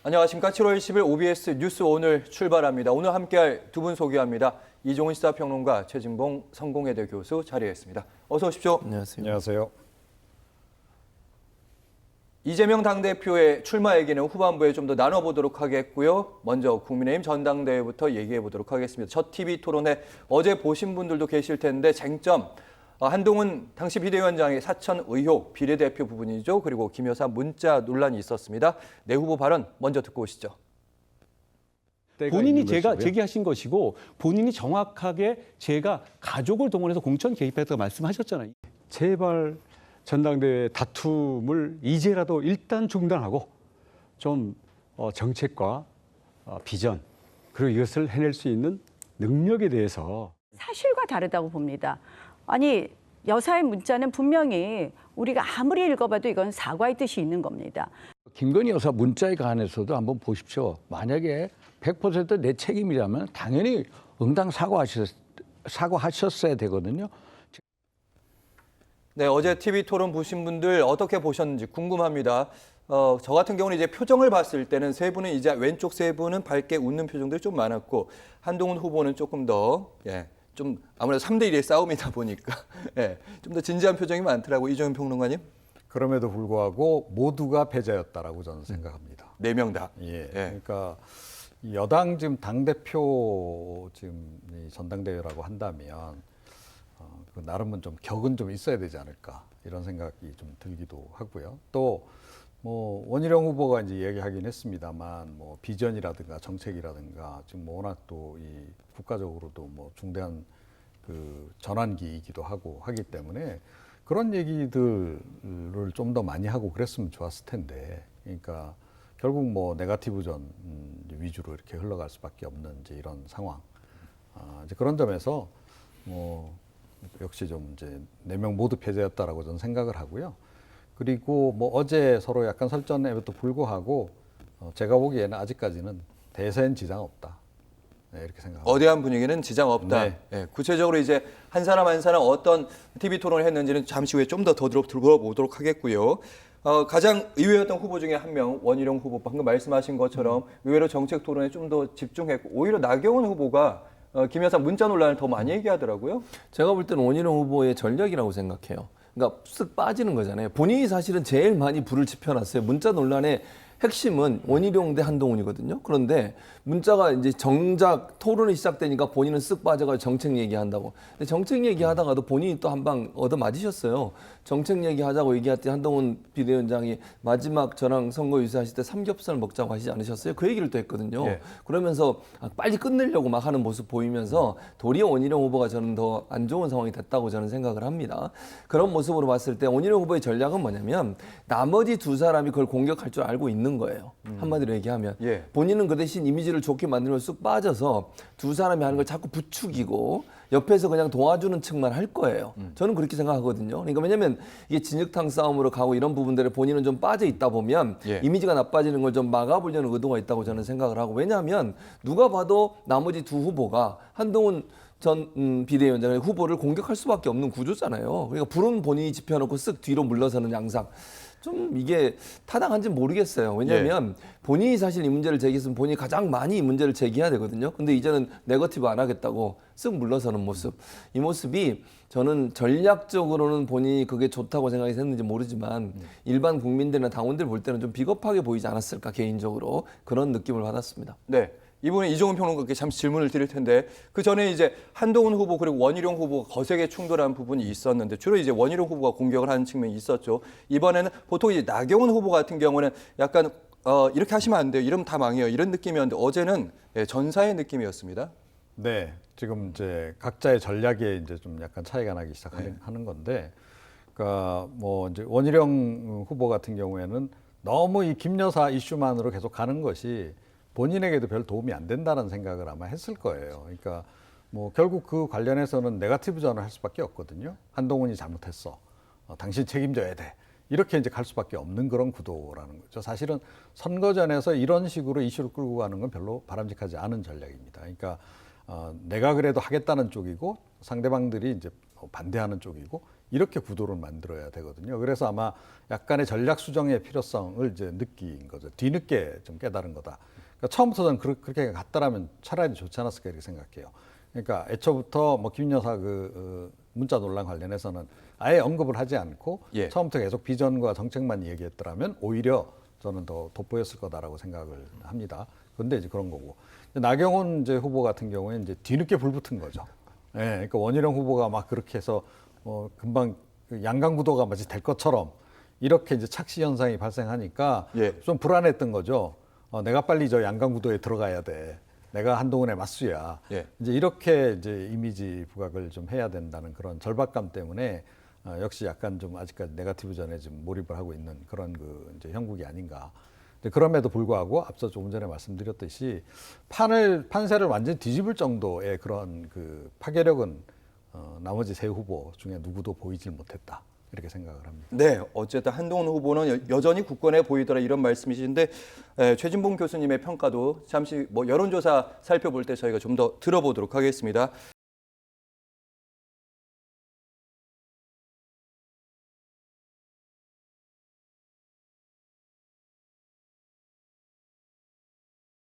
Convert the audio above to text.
안녕하십니까. 7월 10일 OBS 뉴스 오늘 출발합니다. 오늘 함께할 두 분 소개합니다. 이종훈 시사평론가, 최진봉 성공회대 교수 자리했습니다. 어서 오십시오. 안녕하세요. 안녕하세요. 이재명 당대표의 출마 얘기는 후반부에 좀 더 나눠보도록 하겠고요. 먼저 국민의힘 전당대회부터 얘기해보도록 하겠습니다. 첫 TV 토론회 어제 보신 분들도 계실 텐데 쟁점, 한동훈 당시 비대위원장의 사천 의혹, 비례대표 부분이죠. 그리고 김 여사 문자 논란이 있었습니다. 내 후보 발언 먼저 듣고 오시죠. 본인이 제기하신 것이고 본인이 정확하게 제가 가족을 동원해서 공천 개입했다고 말씀하셨잖아요. 제발 전당대회 다툼을 이제라도 일단 중단하고 좀 정책과 비전 그리고 이것을 해낼 수 있는 능력에 대해서 사실과 다르다고 봅니다. 아니 여사의 문자는 분명히 우리가 아무리 읽어봐도 이건 사과의 뜻이 있는 겁니다. 김건희 여사 문자에 관해서도 한번 보십시오. 만약에 100% 내 책임이라면 당연히 응당 사과하셨어야 되거든요. 네, 어제 TV 토론 보신 분들 어떻게 보셨는지 궁금합니다. 저 같은 경우는 이제 표정을 봤을 때는 세 분은 이제 왼쪽 세 분은 밝게 웃는 표정들이 좀 많았고 한동훈 후보는 조금 더 좀 아무래도 3대1의 싸움이다 보니까 좀 더 진지한 표정이 많더라고요. 이종훈 평론가님. 그럼에도 불구하고 모두가 패자였다라고 저는 생각합니다. 4명 다. 그러니까 여당 지금 당대표 지금 이 전당대회라고 한다면 나름은 좀 격은 좀 있어야 되지 않을까 이런 생각이 좀 들기도 하고요. 또 뭐 원희룡 후보가 이제 얘기하긴 했습니다만 뭐 비전이라든가 정책이라든가 지금 뭐 워낙 또 이 국가적으로도 뭐 중대한 그 전환기이기도 하기 때문에 그런 얘기들을 좀 더 많이 하고 그랬으면 좋았을 텐데, 그러니까 결국 뭐 네거티브전 위주로 이렇게 흘러갈 수밖에 없는 이제 이런 상황. 이제 그런 점에서 뭐 역시 좀 이제 4명 모두 패배였다라고 저는 생각을 하고요. 그리고 뭐 어제 서로 약간 설전에도 불구하고 제가 보기에는 아직까지는 대세엔 지장 없다. 이렇게 생각합니다. 거대한 분위기는 지장 없다. 네. 구체적으로 이제 한 사람 한 사람 어떤 TV 토론을 했는지는 잠시 후에 좀 더 들어보도록 하겠고요. 가장 의외였던 후보 중에 한 명, 원희룡 후보, 방금 말씀하신 것처럼 의외로 정책 토론에 좀 더 집중했고 오히려 나경원 후보가 김 여사 문자 논란을 더 많이 얘기하더라고요. 제가 볼 때는 원희룡 후보의 전략이라고 생각해요. 그러니까 쓱 빠지는 거잖아요. 본인이 사실은 제일 많이 불을 지펴놨어요. 문자 논란의 핵심은 원희룡 대 한동훈이거든요. 그런데 문자가 이제 정작 토론이 시작되니까 본인은 쓱 빠져가지고 정책 얘기한다고. 근데 정책 얘기하다가도 본인이 또 한 방 얻어 맞으셨어요. 정책 얘기하자고 얘기할 때 한동훈 비대위원장이 마지막 저랑 선거 유세하실 때 삼겹살 먹자고 하시지 않으셨어요? 그 얘기를 또 했거든요. 그러면서 빨리 끝내려고 막 하는 모습 보이면서 도리어 원희룡 후보가 저는 더 안 좋은 상황이 됐다고 저는 생각을 합니다. 그런 모습으로 봤을 때 원희룡 후보의 전략은 뭐냐면 나머지 두 사람이 그걸 공격할 줄 알고 있는 거예요. 한마디로 얘기하면 본인은 그 대신 이미지를 좋게 만들면 쑥 빠져서 두 사람이 하는 걸 자꾸 부추기고 옆에서 그냥 도와주는 척만 할 거예요. 저는 그렇게 생각하거든요. 그러니까 왜냐하면 이게 진흙탕 싸움으로 가고 이런 부분들에 본인은 좀 빠져 있다 보면 이미지가 나빠지는 걸 좀 막아보려는 의도가 있다고 저는 생각을 하고, 왜냐하면 누가 봐도 나머지 두 후보가 한동훈 전 비대위원장의 후보를 공격할 수밖에 없는 구조잖아요. 그러니까 불은 본인이 지펴놓고 쓱 뒤로 물러서는 양상. 좀 이게 타당한지 모르겠어요. 왜냐하면 본인이 사실 이 문제를 제기했으면 본인이 가장 많이 이 문제를 제기해야 되거든요. 근데 이제는 네거티브 안 하겠다고 쓱 물러서는 모습. 이 모습이 저는 전략적으로는 본인이 그게 좋다고 생각했는지 모르지만 일반 국민들이나 당원들 볼 때는 좀 비겁하게 보이지 않았을까, 개인적으로 그런 느낌을 받았습니다. 네. 이번에 이종훈 평론가께 잠시 질문을 드릴 텐데 그 전에 이제 한동훈 후보 그리고 원희룡 후보가 거세게 충돌한 부분이 있었는데 주로 이제 원희룡 후보가 공격을 하는 측면이 있었죠. 이번에는 보통 이제 나경원 후보 같은 경우는 약간 이렇게 하시면 안 돼요. 이러면 다 망해요. 이런 느낌이었는데 어제는 전사의 느낌이었습니다. 네, 지금 이제 각자의 전략에 이제 좀 약간 차이가 나기 시작하는 건데, 그러니까 뭐 이제 원희룡 후보 같은 경우에는 너무 이 김 여사 이슈만으로 계속 가는 것이 본인에게도 별 도움이 안 된다는 생각을 아마 했을 거예요. 그러니까 뭐 결국 그 관련해서는 네거티브전을 할 수밖에 없거든요. 한동훈이 잘못했어. 당신 책임져야 돼. 이렇게 이제 갈 수밖에 없는 그런 구도라는 거죠. 사실은 선거전에서 이런 식으로 이슈를 끌고 가는 건 별로 바람직하지 않은 전략입니다. 그러니까 내가 그래도 하겠다는 쪽이고 상대방들이 이제 반대하는 쪽이고 이렇게 구도를 만들어야 되거든요. 그래서 아마 약간의 전략 수정의 필요성을 이제 느낀 거죠. 뒤늦게 좀 깨달은 거다. 그러니까 처음부터 저는 그렇게 갔다라면 차라리 좋지 않았을까 이렇게 생각해요. 그러니까 애초부터 뭐 김 여사 문자 논란 관련해서는 아예 언급을 하지 않고 예. 처음부터 계속 비전과 정책만 얘기했더라면 오히려 저는 더 돋보였을 거다라고 생각을 합니다. 그런데 이제 그런 거고 나경원 이제 후보 같은 경우에 이제 뒤늦게 불붙은 거죠. 예, 그러니까 원희룡 후보가 막 그렇게 해서 금방 그 양강 구도가 마치 될 것처럼 이렇게 이제 착시 현상이 발생하니까 예. 좀 불안했던 거죠. 내가 빨리 저 양강 구도에 들어가야 돼. 내가 한동훈의 맞수야. 예. 이제 이렇게 이제 이미지 부각을 좀 해야 된다는 그런 절박감 때문에 역시 약간 좀 아직까지 네거티브 전에 좀 몰입을 하고 있는 그런 그 이제 형국이 아닌가. 그럼에도 불구하고 앞서 조금 전에 말씀드렸듯이 판세를 완전히 뒤집을 정도의 그런 그 파괴력은 나머지 세 후보 중에 누구도 보이질 못했다. 이렇게 생각을 합니다. 네, 어쨌든 한동훈 후보는 여전히 굳건해 보이더라 이런 말씀이신데 최진봉 교수님의 평가도 잠시 뭐 여론조사 살펴볼 때 저희가 좀 더 들어보도록 하겠습니다.